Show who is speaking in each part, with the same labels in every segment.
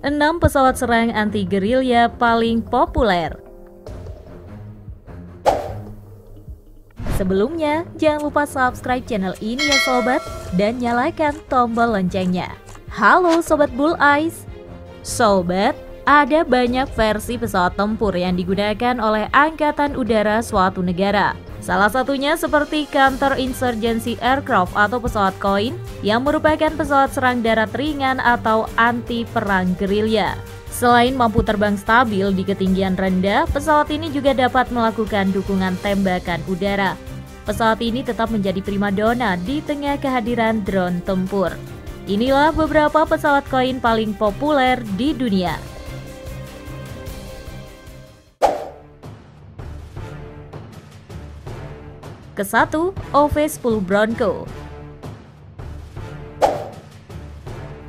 Speaker 1: 6 pesawat serang anti-gerilya paling populer. Sebelumnya, jangan lupa subscribe channel ini ya sobat, dan nyalakan tombol loncengnya. Halo Sobat Bull Eyes. Sobat, ada banyak versi pesawat tempur yang digunakan oleh Angkatan Udara suatu negara. Salah satunya seperti Counter Insurgency Aircraft atau pesawat koin yang merupakan pesawat serang darat ringan atau anti perang gerilya. Selain mampu terbang stabil di ketinggian rendah, pesawat ini juga dapat melakukan dukungan tembakan udara. Pesawat ini tetap menjadi primadona di tengah kehadiran drone tempur. Inilah beberapa pesawat koin paling populer di dunia. Ke-1, OV-10 Bronco.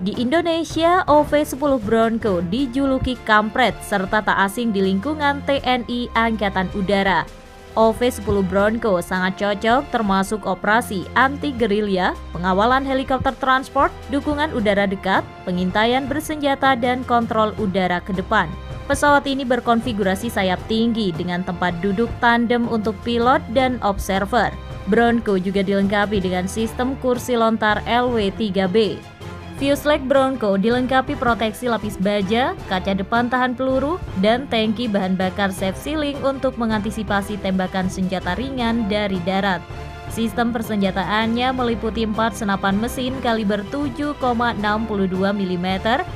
Speaker 1: Di Indonesia, OV-10 Bronco dijuluki kampret serta tak asing di lingkungan TNI Angkatan Udara. OV-10 Bronco sangat cocok termasuk operasi anti-gerilya, pengawalan helikopter transport, dukungan udara dekat, pengintaian bersenjata, dan kontrol udara ke depan. Pesawat ini berkonfigurasi sayap tinggi dengan tempat duduk tandem untuk pilot dan observer. Bronco juga dilengkapi dengan sistem kursi lontar LW-3B. Fuselage Bronco dilengkapi proteksi lapis baja, kaca depan tahan peluru, dan tangki bahan bakar safe sealing untuk mengantisipasi tembakan senjata ringan dari darat. Sistem persenjataannya meliputi 4 senapan mesin kaliber 7,62 mm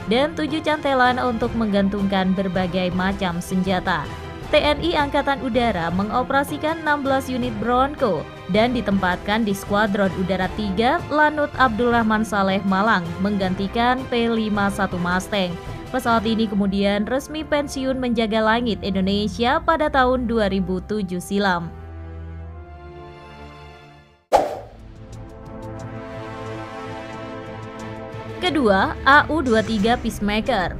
Speaker 1: dan 7 cantelan untuk menggantungkan berbagai macam senjata. TNI Angkatan Udara mengoperasikan 16 unit Bronco dan ditempatkan di Skuadron Udara 3 Lanut Abdurrahman Saleh Malang menggantikan P-51 Mustang. Pesawat ini kemudian resmi pensiun menjaga langit Indonesia pada tahun 2007 silam. Kedua, AU-23 Peacemaker.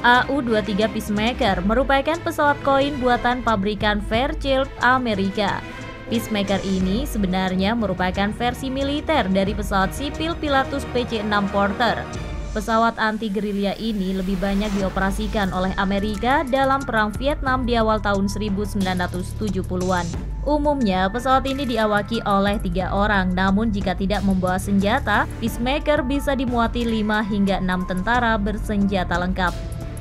Speaker 1: AU-23 Peacemaker merupakan pesawat koin buatan pabrikan Fairchild, Amerika. Peacemaker ini sebenarnya merupakan versi militer dari pesawat sipil Pilatus PC-6 Porter. Pesawat anti-gerilya ini lebih banyak dioperasikan oleh Amerika dalam Perang Vietnam di awal tahun 1970-an. Umumnya, pesawat ini diawaki oleh 3 orang, namun jika tidak membawa senjata, Peacemaker bisa dimuati 5 hingga 6 tentara bersenjata lengkap.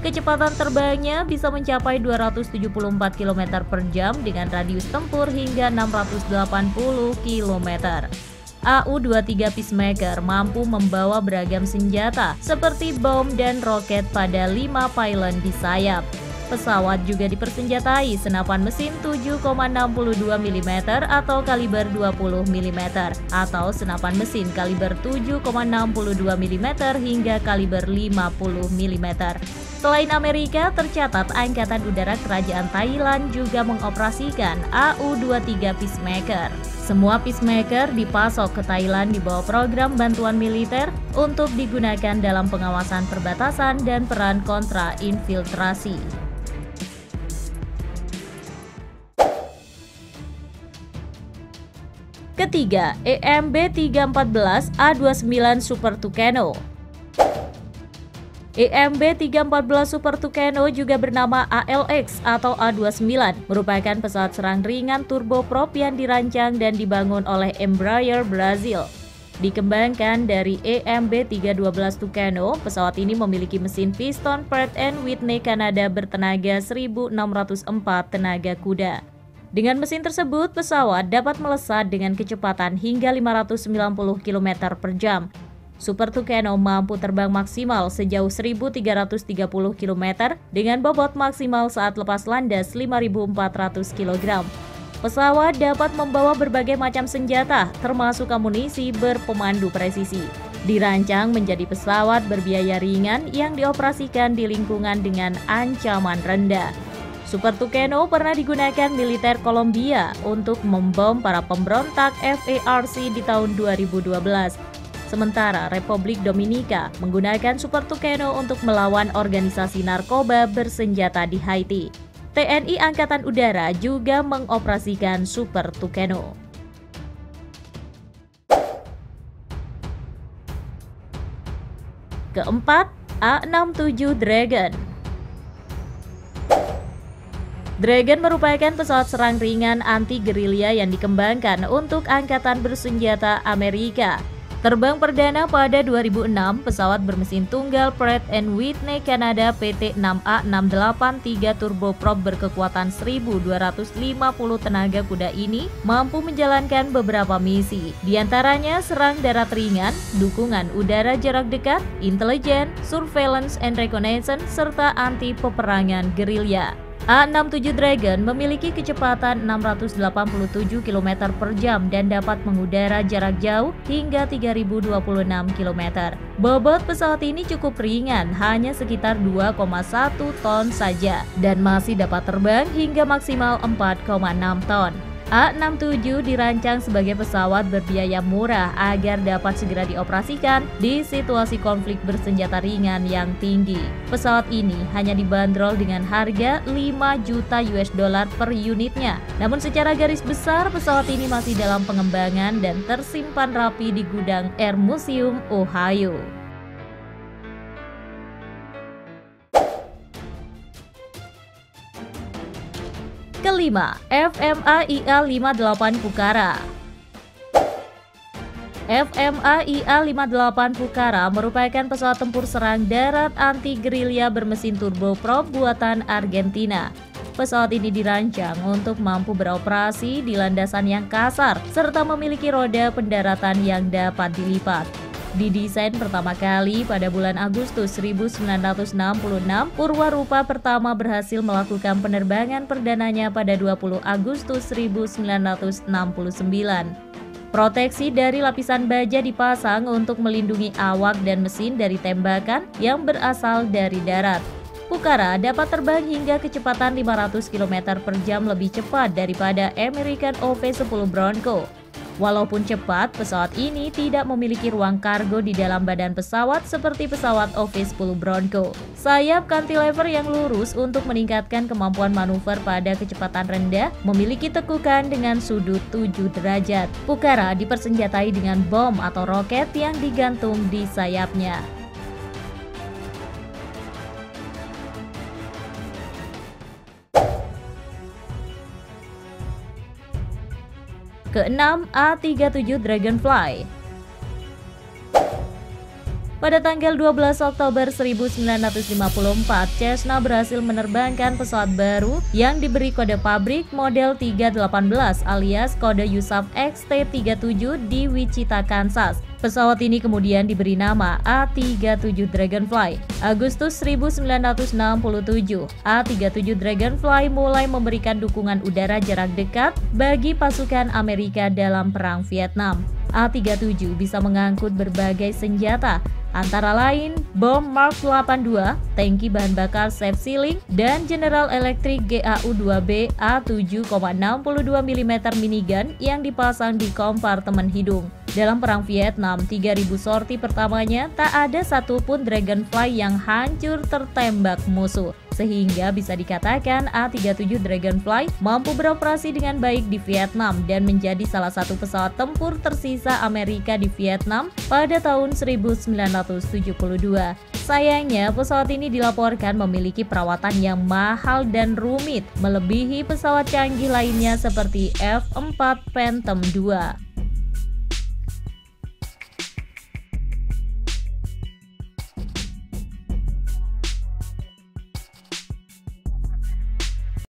Speaker 1: Kecepatan terbangnya bisa mencapai 274 km per jam dengan radius tempur hingga 680 km. AU-23 Peacemaker mampu membawa beragam senjata seperti bom dan roket pada 5 pylon di sayap. Pesawat juga dipersenjatai senapan mesin 7,62 mm atau kaliber 20 mm atau senapan mesin kaliber 7,62 mm hingga kaliber 50 mm. Selain Amerika, tercatat Angkatan Udara Kerajaan Thailand juga mengoperasikan AU-23 Peacemaker. Semua Peacemaker dipasok ke Thailand di bawah program bantuan militer untuk digunakan dalam pengawasan perbatasan dan peran kontra infiltrasi. Ketiga, EMB-314A29 Super Tucano. EMB-314 Super Tucano juga bernama ALX atau A29 merupakan pesawat serang ringan turboprop yang dirancang dan dibangun oleh Embraer Brazil. Dikembangkan dari EMB-312 Tucano, pesawat ini memiliki mesin piston Pratt & Whitney Kanada bertenaga 1604 tenaga kuda. Dengan mesin tersebut, pesawat dapat melesat dengan kecepatan hingga 590 km per jam. Super Tucano mampu terbang maksimal sejauh 1.330 km dengan bobot maksimal saat lepas landas 5.400 kg. Pesawat dapat membawa berbagai macam senjata, termasuk amunisi berpemandu presisi. Dirancang menjadi pesawat berbiaya ringan yang dioperasikan di lingkungan dengan ancaman rendah. Super Tucano pernah digunakan militer Kolombia untuk membom para pemberontak FARC di tahun 2012. Sementara Republik Dominika menggunakan Super Tucano untuk melawan organisasi narkoba bersenjata di Haiti. TNI Angkatan Udara juga mengoperasikan Super Tucano. Keempat, A-67 Dragon. Dragon merupakan pesawat serang ringan anti-gerilya yang dikembangkan untuk Angkatan Bersenjata Amerika. Terbang perdana pada 2006, pesawat bermesin tunggal Pratt & Whitney Canada PT-6A683 turboprop berkekuatan 1.250 tenaga kuda ini mampu menjalankan beberapa misi, diantaranya serang darat ringan, dukungan udara jarak dekat, intelijen, surveillance and reconnaissance, serta anti-peperangan gerilya. A-67 Dragon memiliki kecepatan 687 km per jam dan dapat mengudara jarak jauh hingga 3.026 km. Bobot pesawat ini cukup ringan, hanya sekitar 2,1 ton saja, dan masih dapat terbang hingga maksimal 4,6 ton. A-67 dirancang sebagai pesawat berbiaya murah agar dapat segera dioperasikan di situasi konflik bersenjata ringan yang tinggi. Pesawat ini hanya dibanderol dengan harga 5 juta US dollar per unitnya. Namun secara garis besar pesawat ini masih dalam pengembangan dan tersimpan rapi di gudang Air Museum, Ohio. Kelima, FMA-IA-58 Pucara. FMA-IA-58 Pucara merupakan pesawat tempur serang darat anti-gerilya bermesin turboprop buatan Argentina. Pesawat ini dirancang untuk mampu beroperasi di landasan yang kasar serta memiliki roda pendaratan yang dapat dilipat. Didesain pertama kali pada bulan Agustus 1966, Purwarupa pertama berhasil melakukan penerbangan perdananya pada 20 Agustus 1969. Proteksi dari lapisan baja dipasang untuk melindungi awak dan mesin dari tembakan yang berasal dari darat. Pucara dapat terbang hingga kecepatan 500 km per jam lebih cepat daripada American OV-10 Bronco. Walaupun cepat, pesawat ini tidak memiliki ruang kargo di dalam badan pesawat seperti pesawat OV-10 Bronco. Sayap cantilever yang lurus untuk meningkatkan kemampuan manuver pada kecepatan rendah memiliki tekukan dengan sudut 7 derajat. Pucara dipersenjatai dengan bom atau roket yang digantung di sayapnya. Keenam, A-37 Dragonfly. Pada tanggal 12 Oktober 1954, Cessna berhasil menerbangkan pesawat baru yang diberi kode pabrik model 318 alias kode USAF XT-37 di Wichita, Kansas. Pesawat ini kemudian diberi nama A-37 Dragonfly. Agustus 1967, A-37 Dragonfly mulai memberikan dukungan udara jarak dekat bagi pasukan Amerika dalam Perang Vietnam. A-37 bisa mengangkut berbagai senjata, antara lain bom Mark 82, tangki bahan bakar Safe Ceiling, dan General Electric GAU-2B A7,62 mm minigun yang dipasang di kompartemen hidung. Dalam Perang Vietnam, 3.000 sorti pertamanya tak ada satupun Dragonfly yang hancur tertembak musuh. Sehingga bisa dikatakan A-37 Dragonfly mampu beroperasi dengan baik di Vietnam dan menjadi salah satu pesawat tempur tersisa Amerika di Vietnam pada tahun 1972. Sayangnya, pesawat ini dilaporkan memiliki perawatan yang mahal dan rumit, melebihi pesawat canggih lainnya seperti F-4 Phantom II.